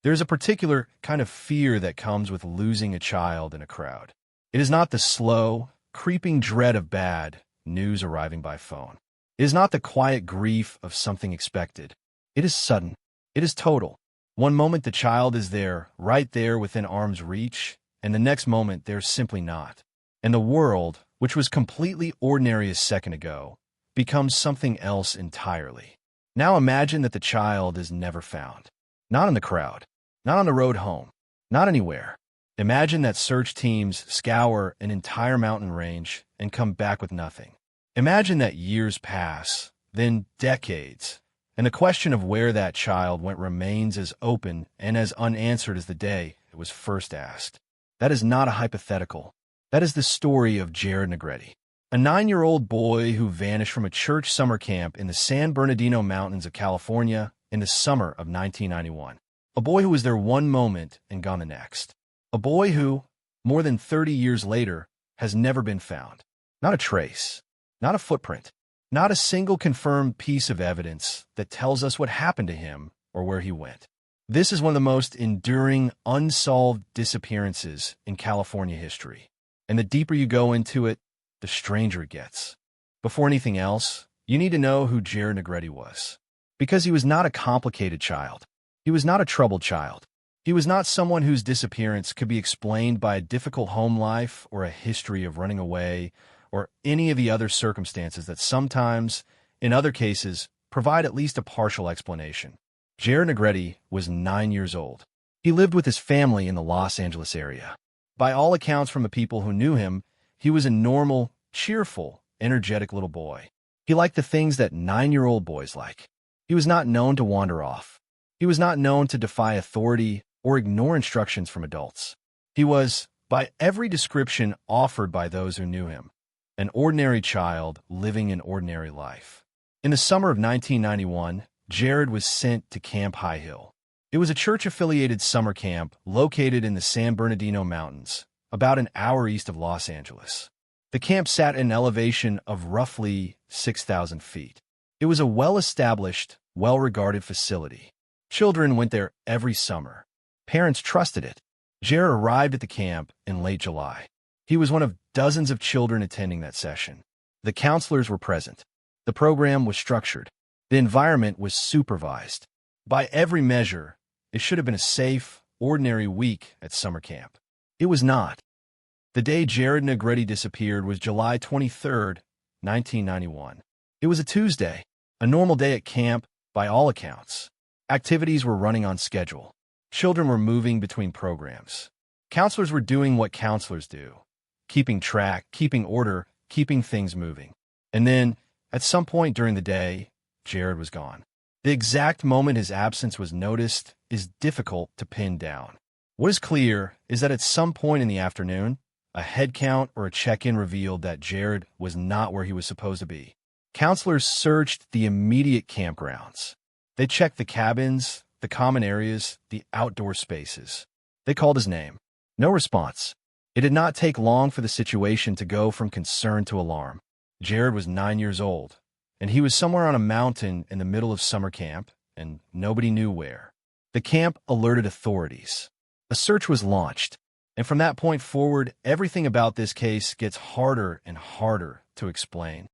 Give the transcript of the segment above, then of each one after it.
There's a particular kind of fear that comes with losing a child in a crowd. It is not the slow, creeping dread of bad news arriving by phone. It is not the quiet grief of something expected. It is sudden. It is total. One moment the child is there, right there within arm's reach, and the next moment there's simply not. And the world, which was completely ordinary a second ago, becomes something else entirely. Now imagine that the child is never found. Not in the crowd. Not on the road home. Not anywhere. Imagine that search teams scour an entire mountain range and come back with nothing. Imagine that years pass, then decades, and the question of where that child went remains as open and as unanswered as the day it was first asked. That is not a hypothetical. That is the story of Jared Negrete, a 9-year-old boy who vanished from a church summer camp in the San Bernardino Mountains of California in the summer of 1991. A boy who was there one moment and gone the next. A boy who, more than 30 years later, has never been found. Not a trace. Not a footprint. Not a single confirmed piece of evidence that tells us what happened to him or where he went. This is one of the most enduring, unsolved disappearances in California history. And the deeper you go into it, the stranger it gets. Before anything else, you need to know who Jared Negrete was. Because he was not a complicated child. He was not a troubled child. He was not someone whose disappearance could be explained by a difficult home life or a history of running away or any of the other circumstances that sometimes, in other cases, provide at least a partial explanation. Jared Negrete was 9 years old. He lived with his family in the Los Angeles area. By all accounts from the people who knew him, he was a normal, cheerful, energetic little boy. He liked the things that 9-year-old boys like. He was not known to wander off. He was not known to defy authority or ignore instructions from adults. He was, by every description offered by those who knew him, an ordinary child living an ordinary life. In the summer of 1991, Jared was sent to Camp High Hill. It was a church-affiliated summer camp located in the San Bernardino Mountains, about an hour east of Los Angeles. The camp sat at an elevation of roughly 6,000 feet. It was a well-established, well-regarded facility. Children went there every summer. Parents trusted it. Jared arrived at the camp in late July. He was one of dozens of children attending that session. The counselors were present. The program was structured. The environment was supervised. By every measure, it should have been a safe, ordinary week at summer camp. It was not. The day Jared Negrete disappeared was July 23, 1991. It was a Tuesday, a normal day at camp by all accounts. Activities were running on schedule. Children were moving between programs. Counselors were doing what counselors do, keeping track, keeping order, keeping things moving. And then, at some point during the day, Jared was gone. The exact moment his absence was noticed is difficult to pin down. What is clear is that at some point in the afternoon, a head count or a check-in revealed that Jared was not where he was supposed to be. Counselors searched the immediate campgrounds. They checked the cabins, the common areas, the outdoor spaces. They called his name. No response. It did not take long for the situation to go from concern to alarm. Jared was 9 years old, and he was somewhere on a mountain in the middle of summer camp, and nobody knew where. The camp alerted authorities. A search was launched, and from that point forward, everything about this case gets harder and harder to explain.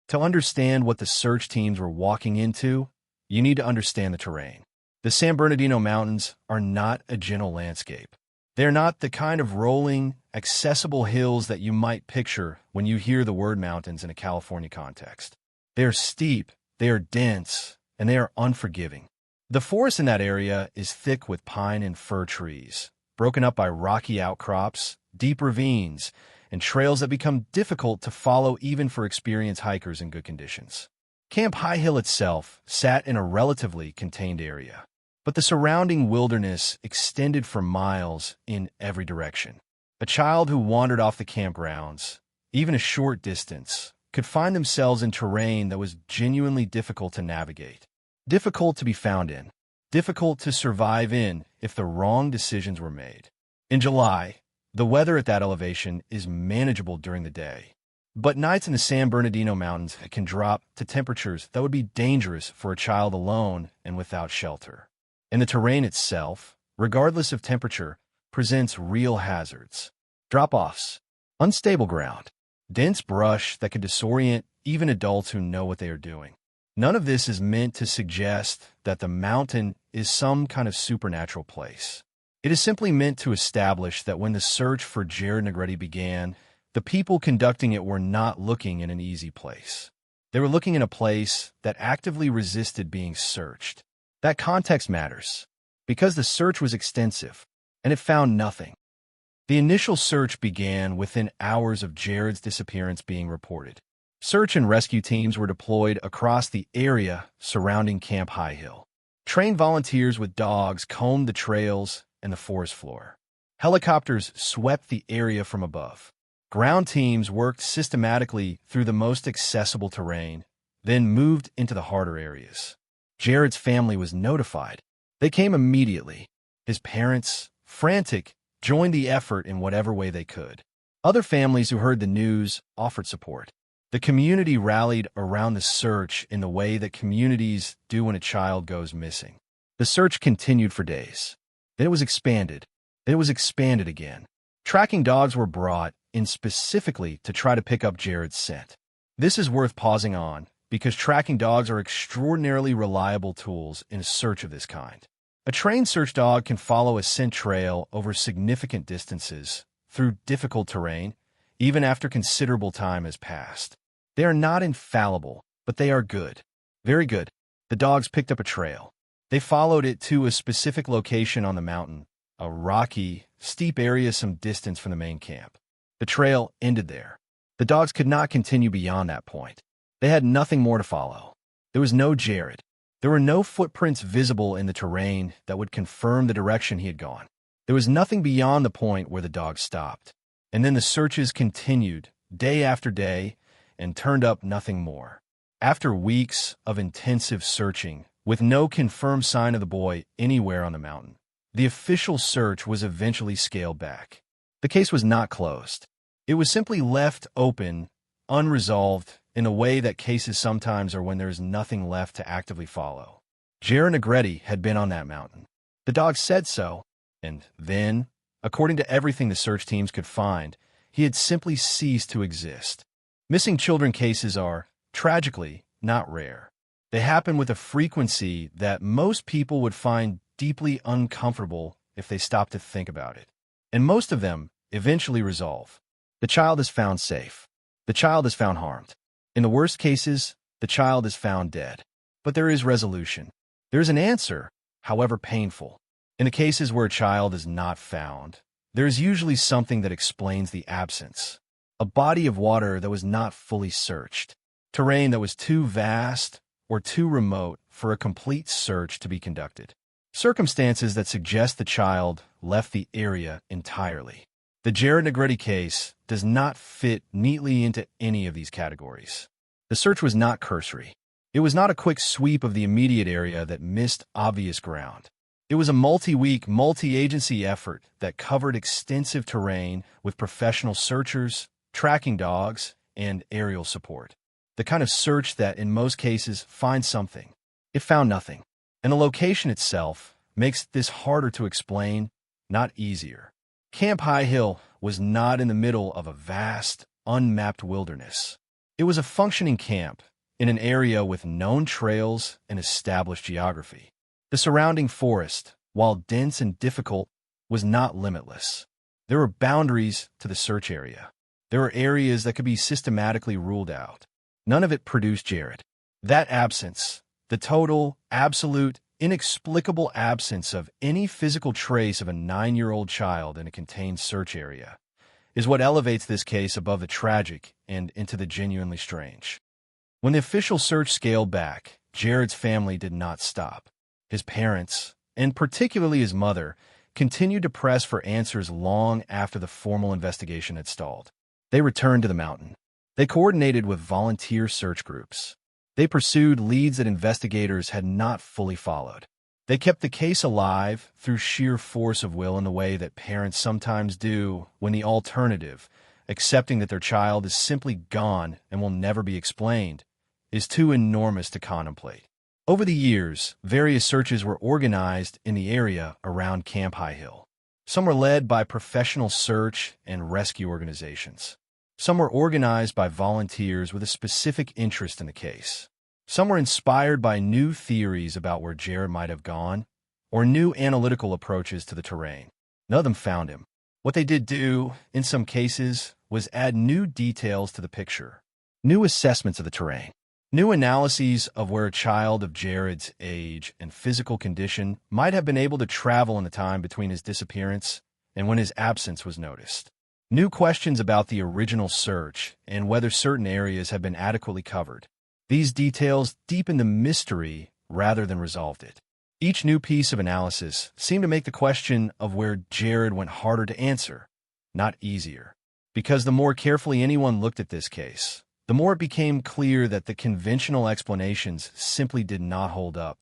To understand what the search teams were walking into, you need to understand the terrain. The San Bernardino Mountains are not a gentle landscape. They're not the kind of rolling, accessible hills that you might picture when you hear the word mountains in a California context. They are steep, they are dense, and they are unforgiving. The forest in that area is thick with pine and fir trees, broken up by rocky outcrops, deep ravines, and trails that become difficult to follow even for experienced hikers in good conditions. Camp High Hill itself sat in a relatively contained area, but the surrounding wilderness extended for miles in every direction. A child who wandered off the campgrounds, even a short distance, could find themselves in terrain that was genuinely difficult to navigate, difficult to be found in, difficult to survive in if the wrong decisions were made. In July, the weather at that elevation is manageable during the day, but nights in the San Bernardino Mountains can drop to temperatures that would be dangerous for a child alone and without shelter. And the terrain itself, regardless of temperature, presents real hazards. Drop-offs, unstable ground, dense brush that could disorient even adults who know what they are doing. None of this is meant to suggest that the mountain is some kind of supernatural place. It is simply meant to establish that when the search for Jared Negrete began, the people conducting it were not looking in an easy place. They were looking in a place that actively resisted being searched. That context matters, because the search was extensive, and it found nothing. The initial search began within hours of Jared's disappearance being reported. Search and rescue teams were deployed across the area surrounding Camp High Hill. Trained volunteers with dogs combed the trails and the forest floor. Helicopters swept the area from above. Ground teams worked systematically through the most accessible terrain, then moved into the harder areas. Jared's family was notified. They came immediately. His parents, frantic, joined the effort in whatever way they could. Other families who heard the news offered support. The community rallied around the search in the way that communities do when a child goes missing. The search continued for days. Then it was expanded. Then it was expanded again. Tracking dogs were brought in specifically to try to pick up Jared's scent. This is worth pausing on, because tracking dogs are extraordinarily reliable tools in a search of this kind. A trained search dog can follow a scent trail over significant distances through difficult terrain, even after considerable time has passed. They are not infallible, but they are good. Very good. The dogs picked up a trail. They followed it to a specific location on the mountain, a rocky, steep area some distance from the main camp. The trail ended there. The dogs could not continue beyond that point. They had nothing more to follow. There was no Jared. There were no footprints visible in the terrain that would confirm the direction he had gone. There was nothing beyond the point where the dogs stopped. And then the searches continued, day after day, and turned up nothing more. After weeks of intensive searching, with no confirmed sign of the boy anywhere on the mountain, the official search was eventually scaled back. The case was not closed. It was simply left open, unresolved, in a way that cases sometimes are when there is nothing left to actively follow. Jared Negrete had been on that mountain. The dog said so, and then, according to everything the search teams could find, he had simply ceased to exist. Missing children cases are, tragically, not rare. They happen with a frequency that most people would find deeply uncomfortable if they stopped to think about it. And most of them eventually resolve. The child is found safe. The child is found harmed. In the worst cases, the child is found dead. But there is resolution. There is an answer, however painful. In the cases where a child is not found, there is usually something that explains the absence. A body of water that was not fully searched. Terrain that was too vast or too remote for a complete search to be conducted. Circumstances that suggest the child left the area entirely. The Jared Negrete case does not fit neatly into any of these categories. The search was not cursory. It was not a quick sweep of the immediate area that missed obvious ground. It was a multi-week, multi-agency effort that covered extensive terrain with professional searchers, tracking dogs, and aerial support. The kind of search that, in most cases, finds something. It found nothing. And the location itself makes this harder to explain, not easier. Camp High Hill was not in the middle of a vast, unmapped wilderness. It was a functioning camp in an area with known trails and established geography. The surrounding forest, while dense and difficult, was not limitless. There were boundaries to the search area. There were areas that could be systematically ruled out. None of it produced Jared. That absence, the total, absolute, inexplicable absence of any physical trace of a 9-year-old child in a contained search area, is what elevates this case above the tragic and into the genuinely strange. When the official search scaled back, Jared's family did not stop. His parents, and particularly his mother, continued to press for answers long after the formal investigation had stalled. They returned to the mountain. They coordinated with volunteer search groups. They pursued leads that investigators had not fully followed. They kept the case alive through sheer force of will in the way that parents sometimes do when the alternative, accepting that their child is simply gone and will never be explained, is too enormous to contemplate. Over the years, various searches were organized in the area around Camp High Hill. Some were led by professional search and rescue organizations. Some were organized by volunteers with a specific interest in the case. Some were inspired by new theories about where Jared might have gone, or new analytical approaches to the terrain. None of them found him. What they did do, in some cases, was add new details to the picture, new assessments of the terrain, new analyses of where a child of Jared's age and physical condition might have been able to travel in the time between his disappearance and when his absence was noticed. New questions about the original search and whether certain areas have been adequately covered. These details deepened the mystery rather than resolved it. Each new piece of analysis seemed to make the question of where Jared went harder to answer, not easier. Because the more carefully anyone looked at this case, the more it became clear that the conventional explanations simply did not hold up.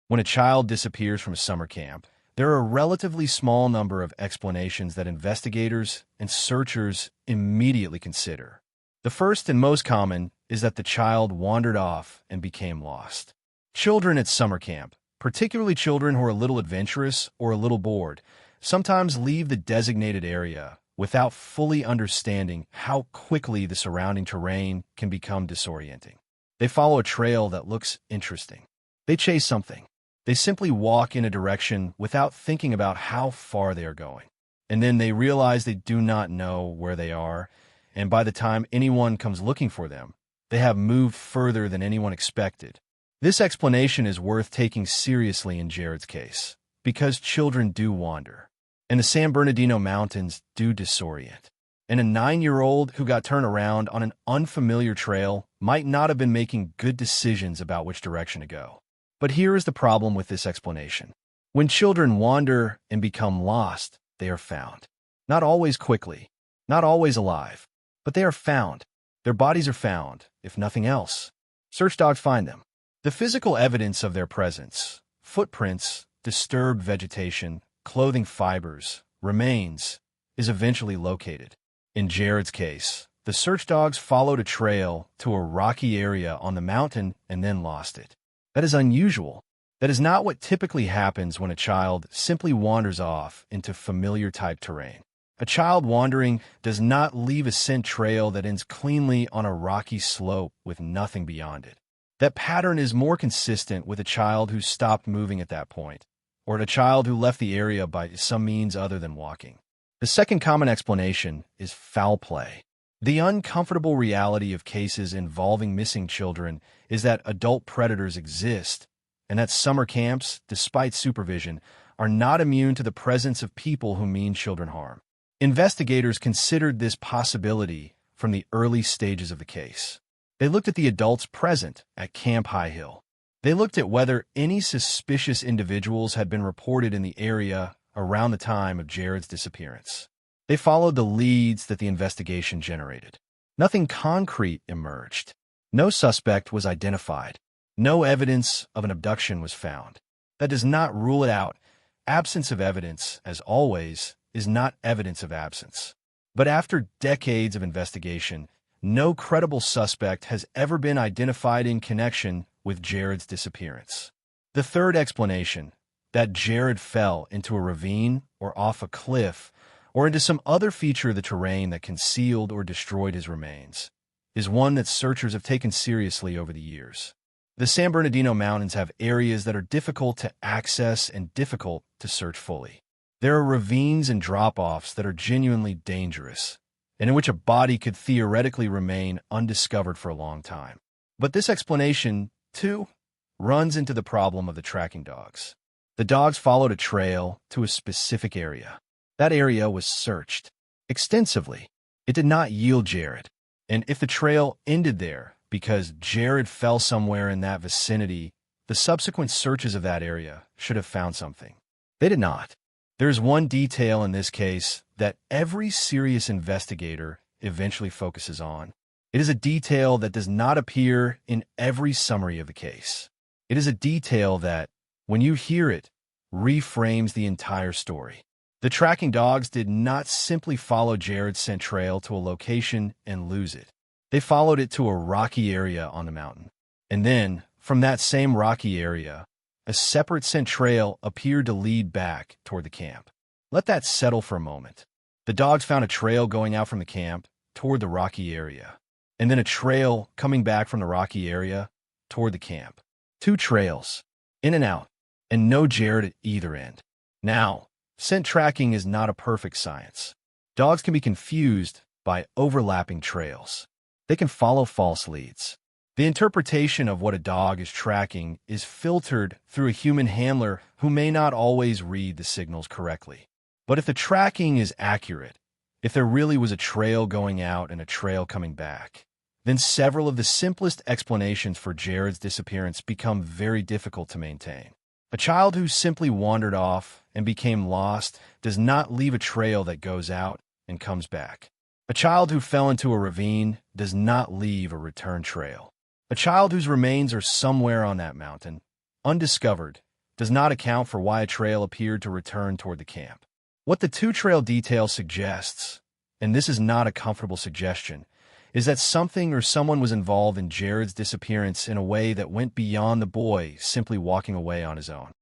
When a child disappears from a summer camp, there are a relatively small number of explanations that investigators and searchers immediately consider. The first and most common is that the child wandered off and became lost. Children at summer camp, particularly children who are a little adventurous or a little bored, sometimes leave the designated area without fully understanding how quickly the surrounding terrain can become disorienting. They follow a trail that looks interesting. They chase something. They simply walk in a direction without thinking about how far they are going. And then they realize they do not know where they are, and by the time anyone comes looking for them, they have moved further than anyone expected. This explanation is worth taking seriously in Jared's case, because children do wander, and the San Bernardino Mountains do disorient. And a 9-year-old who got turned around on an unfamiliar trail might not have been making good decisions about which direction to go. But here is the problem with this explanation. When children wander and become lost, they are found. Not always quickly, not always alive, but they are found. Their bodies are found, if nothing else. Search dogs find them. The physical evidence of their presence, footprints, disturbed vegetation, clothing fibers, remains, is eventually located. In Jared's case, the search dogs followed a trail to a rocky area on the mountain and then lost it. That is unusual. That is not what typically happens when a child simply wanders off into familiar-type terrain. A child wandering does not leave a scent trail that ends cleanly on a rocky slope with nothing beyond it. That pattern is more consistent with a child who stopped moving at that point, or a child who left the area by some means other than walking. The second common explanation is foul play. The uncomfortable reality of cases involving missing children is that adult predators exist, and that summer camps, despite supervision, are not immune to the presence of people who mean children harm. Investigators considered this possibility from the early stages of the case. They looked at the adults present at Camp High Hill. They looked at whether any suspicious individuals had been reported in the area around the time of Jared's disappearance. They followed the leads that the investigation generated. Nothing concrete emerged. No suspect was identified. No evidence of an abduction was found. That does not rule it out. Absence of evidence, as always, is not evidence of absence. But after decades of investigation, no credible suspect has ever been identified in connection with Jared's disappearance. The third explanation, that Jared fell into a ravine or off a cliff or into some other feature of the terrain that concealed or destroyed his remains, is one that searchers have taken seriously over the years. The San Bernardino Mountains have areas that are difficult to access and difficult to search fully. There are ravines and drop-offs that are genuinely dangerous, and in which a body could theoretically remain undiscovered for a long time. But this explanation, too, runs into the problem of the tracking dogs. The dogs followed a trail to a specific area. That area was searched extensively. It did not yield Jared. And if the trail ended there because Jared fell somewhere in that vicinity, the subsequent searches of that area should have found something. They did not. There is one detail in this case that every serious investigator eventually focuses on. It is a detail that does not appear in every summary of the case. It is a detail that, when you hear it, reframes the entire story. The tracking dogs did not simply follow Jared's scent trail to a location and lose it. They followed it to a rocky area on the mountain. And then, from that same rocky area, a separate scent trail appeared to lead back toward the camp. Let that settle for a moment. The dogs found a trail going out from the camp toward the rocky area, and then a trail coming back from the rocky area toward the camp. Two trails, in and out, and no Jared at either end. Now, scent tracking is not a perfect science. Dogs can be confused by overlapping trails. They can follow false leads. The interpretation of what a dog is tracking is filtered through a human handler who may not always read the signals correctly. But if the tracking is accurate, if there really was a trail going out and a trail coming back, then several of the simplest explanations for Jared's disappearance become very difficult to maintain. A child who simply wandered off and became lost does not leave a trail that goes out and comes back. A child who fell into a ravine does not leave a return trail. A child whose remains are somewhere on that mountain, undiscovered, does not account for why a trail appeared to return toward the camp. What the two-trail detail suggests, and this is not a comfortable suggestion, is that something or someone was involved in Jared's disappearance in a way that went beyond the boy simply walking away on his own.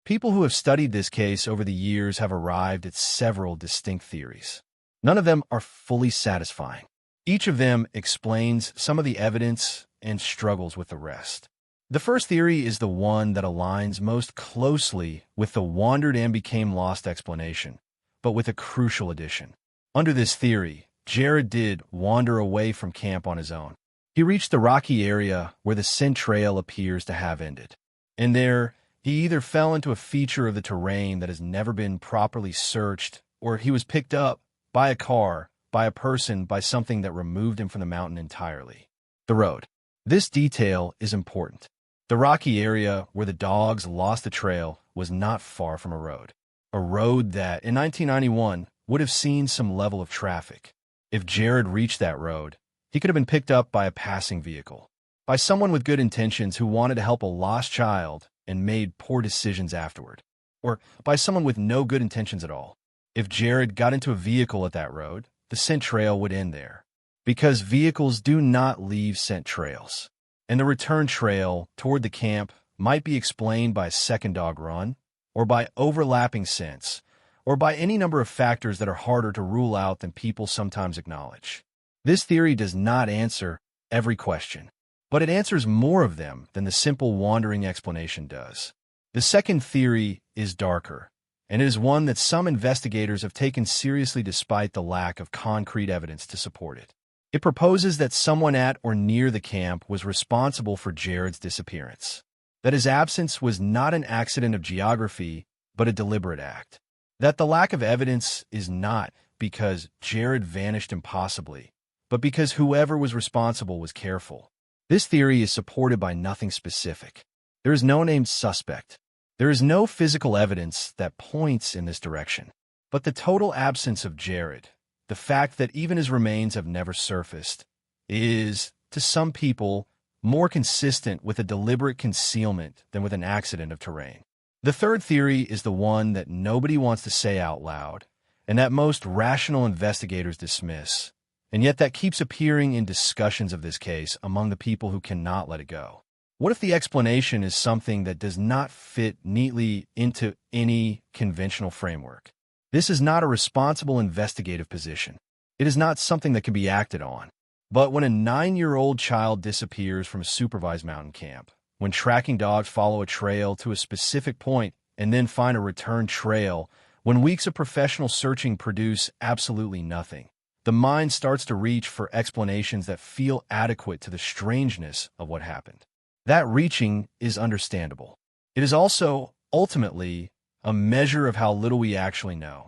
People who have studied this case over the years have arrived at several distinct theories. None of them are fully satisfying. Each of them explains some of the evidence and struggles with the rest. The first theory is the one that aligns most closely with the wandered and became lost explanation, but with a crucial addition. Under this theory, Jared did wander away from camp on his own. He reached the rocky area where the scent trail appears to have ended. And there, he either fell into a feature of the terrain that has never been properly searched, or he was picked up by a car, by a person, by something that removed him from the mountain entirely. The road. This detail is important. The rocky area where the dogs lost the trail was not far from a road that, in 1991, would have seen some level of traffic. If Jared reached that road, he could have been picked up by a passing vehicle, by someone with good intentions who wanted to help a lost child and made poor decisions afterward, or by someone with no good intentions at all. If Jared got into a vehicle at that road, the scent trail would end there, because vehicles do not leave scent trails, and the return trail toward the camp might be explained by a second dog run, or by overlapping scents, or by any number of factors that are harder to rule out than people sometimes acknowledge. This theory does not answer every question, but it answers more of them than the simple wandering explanation does. The second theory is darker, and it is one that some investigators have taken seriously despite the lack of concrete evidence to support it. It proposes that someone at or near the camp was responsible for Jared's disappearance, that his absence was not an accident of geography, but a deliberate act, that the lack of evidence is not because Jared vanished impossibly, but because whoever was responsible was careful. This theory is supported by nothing specific. There is no named suspect. There is no physical evidence that points in this direction. But the total absence of Jared, the fact that even his remains have never surfaced, is, to some people, more consistent with a deliberate concealment than with an accident of terrain. The third theory is the one that nobody wants to say out loud, and that most rational investigators dismiss, and yet that keeps appearing in discussions of this case among the people who cannot let it go. What if the explanation is something that does not fit neatly into any conventional framework? This is not a responsible investigative position. It is not something that can be acted on. But when a 9-year-old child disappears from a supervised mountain camp, when tracking dogs follow a trail to a specific point and then find a return trail, when weeks of professional searching produce absolutely nothing, the mind starts to reach for explanations that feel adequate to the strangeness of what happened. That reaching is understandable. It is also, ultimately, a measure of how little we actually know.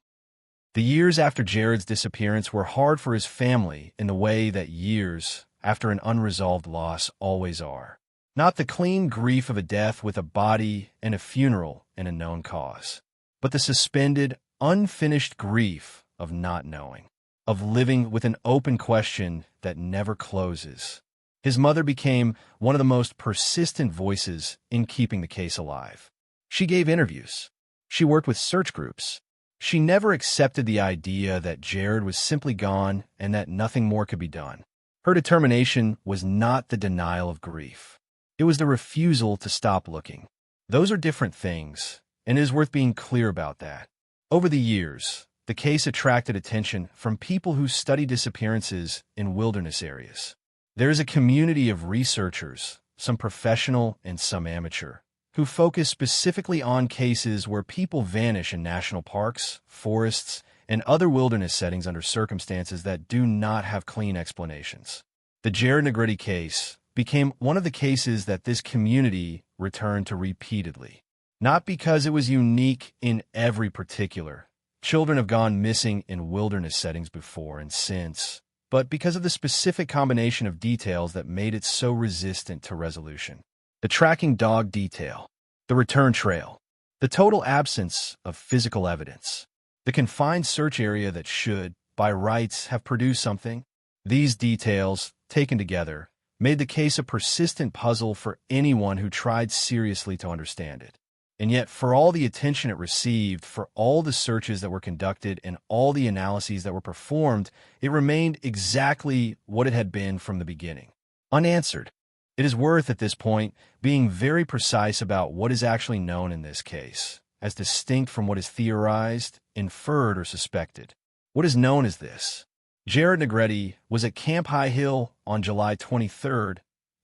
The years after Jared's disappearance were hard for his family in the way that years after an unresolved loss always are. Not the clean grief of a death with a body and a funeral and a known cause, but the suspended, unfinished grief of not knowing, of living with an open question that never closes. His mother became one of the most persistent voices in keeping the case alive. She gave interviews. She worked with search groups. She never accepted the idea that Jared was simply gone and that nothing more could be done. Her determination was not the denial of grief. It was the refusal to stop looking. Those are different things, and it is worth being clear about that. Over the years, the case attracted attention from people who study disappearances in wilderness areas. There is a community of researchers, some professional and some amateur, who focus specifically on cases where people vanish in national parks, forests, and other wilderness settings under circumstances that do not have clean explanations. The Jared Negrete case became one of the cases that this community returned to repeatedly. Not because it was unique in every particular. Children have gone missing in wilderness settings before and since, but because of the specific combination of details that made it so resistant to resolution. The tracking dog detail, the return trail, the total absence of physical evidence, the confined search area that should, by rights, have produced something. These details, taken together, made the case a persistent puzzle for anyone who tried seriously to understand it. And yet, for all the attention it received, for all the searches that were conducted and all the analyses that were performed, it remained exactly what it had been from the beginning, unanswered. It is worth, at this point, being very precise about what is actually known in this case, as distinct from what is theorized, inferred, or suspected. What is known is this. Jared Negrete was at Camp High Hill on July 23,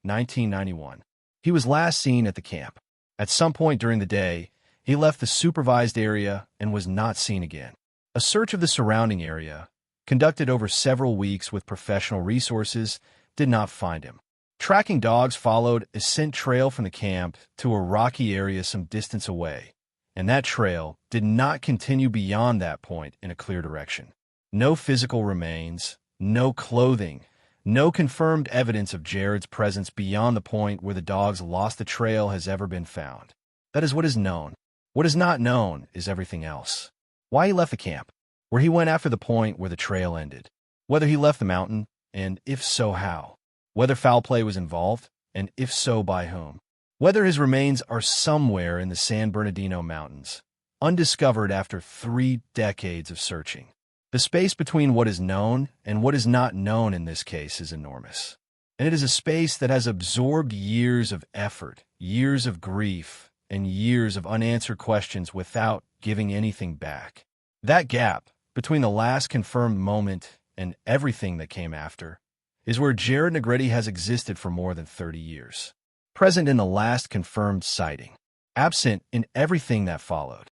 1991. He was last seen at the camp. At some point during the day, he left the supervised area and was not seen again. A search of the surrounding area, conducted over several weeks with professional resources, did not find him. Tracking dogs followed a scent trail from the camp to a rocky area some distance away, and that trail did not continue beyond that point in a clear direction. No physical remains, no clothing, no confirmed evidence of Jared's presence beyond the point where the dogs lost the trail has ever been found. That is what is known. What is not known is everything else. Why he left the camp, where he went after the point where the trail ended, whether he left the mountain, and if so, how, whether foul play was involved, and if so, by whom, whether his remains are somewhere in the San Bernardino Mountains, undiscovered after 3 decades of searching. The space between what is known and what is not known in this case is enormous. And it is a space that has absorbed years of effort, years of grief, and years of unanswered questions without giving anything back. That gap between the last confirmed moment and everything that came after is where Jared Negrete has existed for more than 30 years. Present in the last confirmed sighting, absent in everything that followed.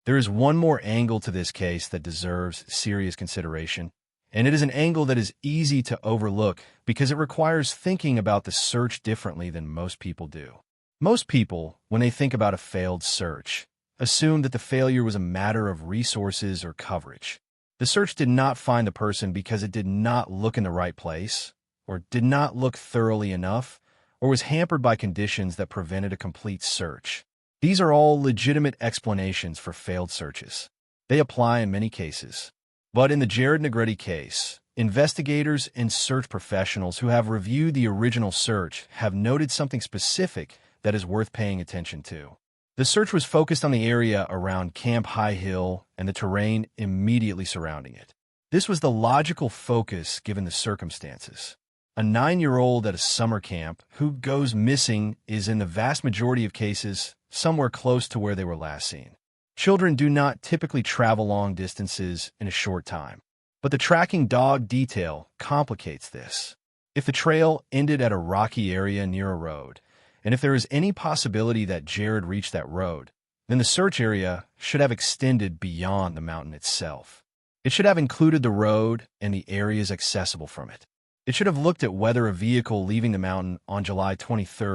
There is one more angle to this case that deserves serious consideration, and it is an angle that is easy to overlook because it requires thinking about the search differently than most people do. Most people, when they think about a failed search, assume that the failure was a matter of resources or coverage. The search did not find the person because it did not look in the right place, or did not look thoroughly enough, or was hampered by conditions that prevented a complete search. These are all legitimate explanations for failed searches. They apply in many cases. But in the Jared Negrete case, investigators and search professionals who have reviewed the original search have noted something specific that is worth paying attention to. The search was focused on the area around Camp High Hill and the terrain immediately surrounding it. This was the logical focus given the circumstances. A 9-year-old at a summer camp who goes missing is, in the vast majority of cases, somewhere close to where they were last seen. Children do not typically travel long distances in a short time, but the tracking dog detail complicates this. If the trail ended at a rocky area near a road, and if there is any possibility that Jared reached that road, then the search area should have extended beyond the mountain itself. It should have included the road and the areas accessible from it. It should have looked at whether a vehicle leaving the mountain on July 23,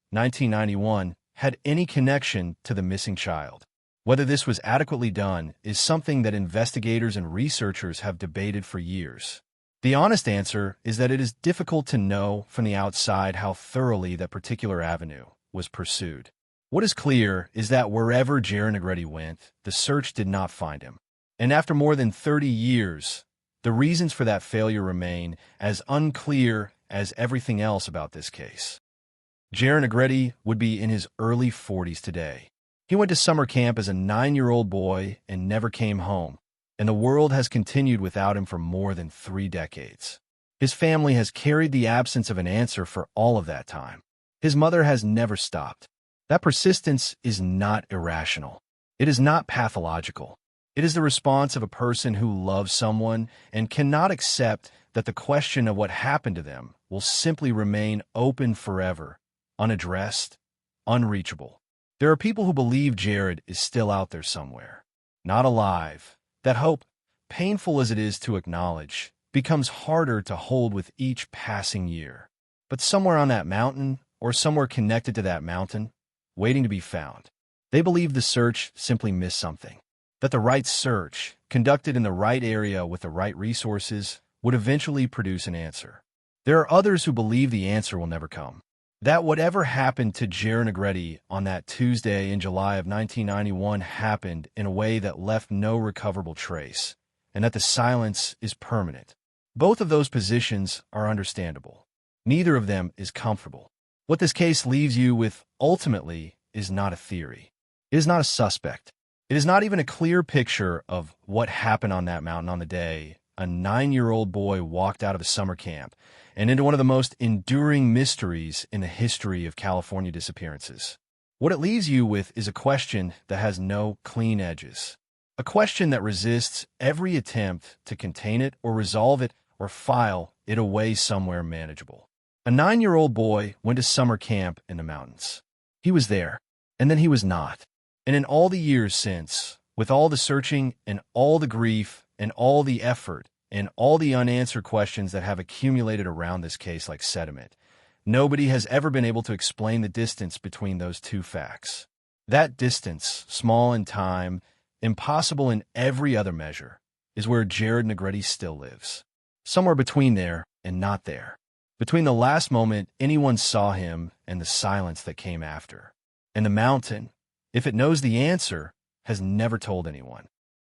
1991, had any connection to the missing child. Whether this was adequately done is something that investigators and researchers have debated for years. The honest answer is that it is difficult to know from the outside how thoroughly that particular avenue was pursued. What is clear is that wherever Jared Negrete went, the search did not find him. And after more than 30 years, the reasons for that failure remain as unclear as everything else about this case. Jared Negrete would be in his early 40s today. He went to summer camp as a 9-year-old boy and never came home, and the world has continued without him for more than 3 decades. His family has carried the absence of an answer for all of that time. His mother has never stopped. That persistence is not irrational. It is not pathological. It is the response of a person who loves someone and cannot accept that the question of what happened to them will simply remain open forever, unaddressed, unreachable. There are people who believe Jared is still out there somewhere, not alive. That hope, painful as it is to acknowledge, becomes harder to hold with each passing year. But somewhere on that mountain, or somewhere connected to that mountain, waiting to be found, they believe the search simply missed something. That the right search, conducted in the right area with the right resources, would eventually produce an answer. There are others who believe the answer will never come. That whatever happened to Jared Negrete on that Tuesday in July of 1991 happened in a way that left no recoverable trace, and that the silence is permanent. Both of those positions are understandable. Neither of them is comfortable. What this case leaves you with, ultimately, is not a theory. It is not a suspect. It is not even a clear picture of what happened on that mountain on the day a 9-year-old boy walked out of a summer camp and into one of the most enduring mysteries in the history of California disappearances. What it leaves you with is a question that has no clean edges. A question that resists every attempt to contain it or resolve it or file it away somewhere manageable. A 9-year-old boy went to summer camp in the mountains. He was there, and then he was not. And in all the years since, with all the searching and all the grief and all the effort and all the unanswered questions that have accumulated around this case like sediment, nobody has ever been able to explain the distance between those two facts. That distance, small in time, impossible in every other measure, is where Jared Negrete still lives. Somewhere between there and not there. Between the last moment anyone saw him and the silence that came after. And the mountain, if it knows the answer, has never told anyone.